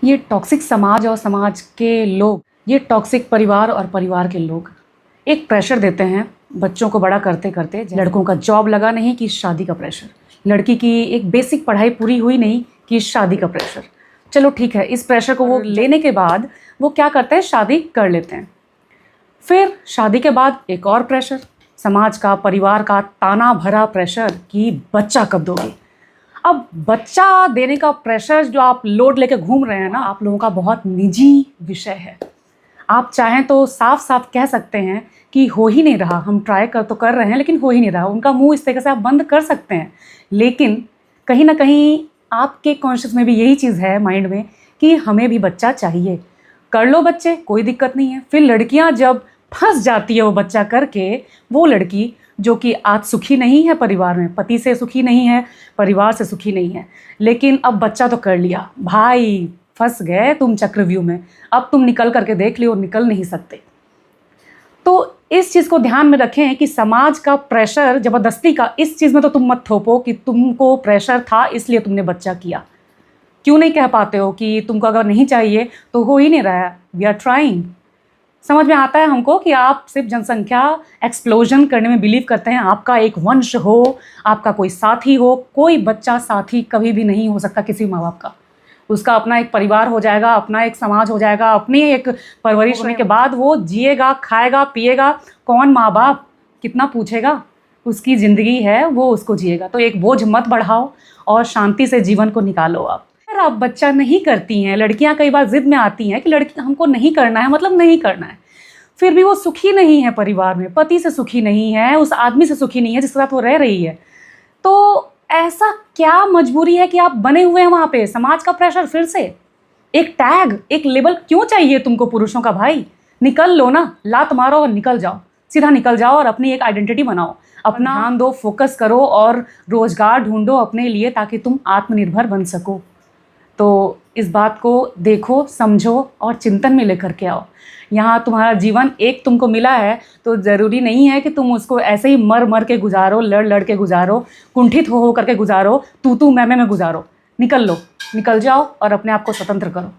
ये टॉक्सिक समाज और समाज के लोग, ये टॉक्सिक परिवार और परिवार के लोग एक प्रेशर देते हैं बच्चों को बड़ा करते करते। लड़कों का जॉब लगा नहीं कि शादी का प्रेशर, लड़की की एक बेसिक पढ़ाई पूरी हुई नहीं कि शादी का प्रेशर। चलो ठीक है, इस प्रेशर को वो लेने के बाद वो क्या करते हैं, शादी कर लेते हैं। फिर शादी के बाद एक और प्रेशर, समाज का, परिवार का ताना भरा प्रेशर कि बच्चा कब दोगे। अब बच्चा देने का प्रेशर जो आप लोड लेके घूम रहे हैं ना, आप लोगों का बहुत निजी विषय है। आप चाहें तो साफ साफ कह सकते हैं कि हो ही नहीं रहा, हम ट्राई कर तो कर रहे हैं लेकिन हो ही नहीं रहा। उनका मुंह इस तरीके से आप बंद कर सकते हैं, लेकिन कहीं ना कहीं आपके कॉन्शियस में भी यही चीज़ है, माइंड में, कि हमें भी बच्चा चाहिए। कर लो बच्चे, कोई दिक्कत नहीं है। फिर लड़कियां जब फंस जाती है वो बच्चा करके, वो लड़की जो कि आज सुखी नहीं है परिवार में, पति से सुखी नहीं है, परिवार से सुखी नहीं है, लेकिन अब बच्चा तो कर लिया, भाई फंस गए तुम चक्रव्यूह में, अब तुम निकल करके देख लियो, निकल नहीं सकते। तो इस चीज़ को ध्यान में रखें कि समाज का प्रेशर, ज़बरदस्ती का, इस चीज़ में तो तुम मत थोपो कि तुमको प्रेशर था इसलिए तुमने बच्चा किया। क्यों नहीं कह पाते हो कि तुमको अगर नहीं चाहिए तो हो ही नहीं रहा है, वी आर ट्राइंग। समझ में आता है हमको कि आप सिर्फ जनसंख्या एक्सप्लोजन करने में बिलीव करते हैं। आपका एक वंश हो, आपका कोई साथी हो, कोई बच्चा साथी कभी भी नहीं हो सकता किसी माँ बाप का। उसका अपना एक परिवार हो जाएगा, अपना एक समाज हो जाएगा, अपनी एक परवरिश होने के बाद वो जिएगा, खाएगा, पिएगा। कौन माँ बाप कितना पूछेगा, उसकी ज़िंदगी है, वो उसको जिएगा। तो एक बोझ मत बढ़ाओ और शांति से जीवन को निकालो। आप बच्चा नहीं करती हैं, लड़कियां कई बार जिद में आती हैं कि लड़की हमको नहीं करना है, मतलब नहीं करना है। फिर भी वो सुखी नहीं है परिवार में, पति से सुखी नहीं है, उस आदमी से सुखी नहीं है जिसके साथ वो रह रही है। तो ऐसा क्या मजबूरी है कि आप बने हुए हैं वहाँ पे? समाज का प्रेशर, फिर से एक टैग, एक लेबल क्यों चाहिए तुमको पुरुषों का? भाई निकल लो ना, लात मारो और निकल जाओ, सीधा निकल जाओ और अपनी एक आइडेंटिटी बनाओ, अपना ध्यान दो, फोकस करो और रोजगार ढूंढो अपने लिए ताकि तुम आत्मनिर्भर बन सको। तो इस बात को देखो, समझो और चिंतन में लेकर के आओ। यहाँ तुम्हारा जीवन एक तुमको मिला है तो ज़रूरी नहीं है कि तुम उसको ऐसे ही मर मर के गुजारो, लड़ लड़ के गुजारो, कुंठित हो करके गुजारो, तू मैं में गुजारो। निकल लो, निकल जाओ और अपने आप को स्वतंत्र करो।